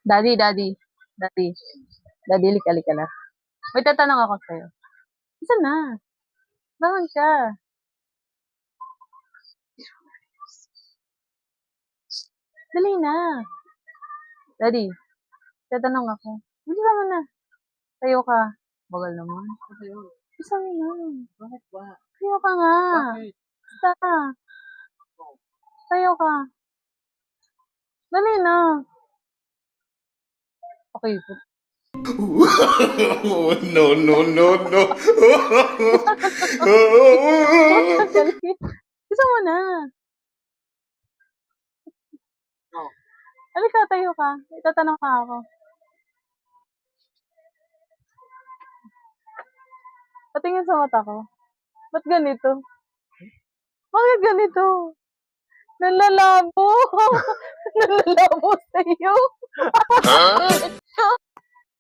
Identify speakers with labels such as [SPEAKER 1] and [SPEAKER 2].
[SPEAKER 1] Daddy, daddy. Daddy. Daddy, lika na. May tatanong ako sa'yo. Isa na. Bangon ka. Dali na. Daddy, tatanong ako. Bisa mo na. Tayo ka. Bagal naman. Isa mo na.
[SPEAKER 2] Bakit ba?
[SPEAKER 1] Tayo ka nga.
[SPEAKER 2] Bakit?
[SPEAKER 1] Basta. Tayo ka. Dali na. Okay.
[SPEAKER 3] No, no, no, no.
[SPEAKER 1] Isa mo na.
[SPEAKER 2] Oh.
[SPEAKER 1] Halika, tayo ka. Itatanong ka ako. Patingin sa mata ko. Ba't ganito? Bakit ganito? Nalalabo. Nalalabo sa'yo.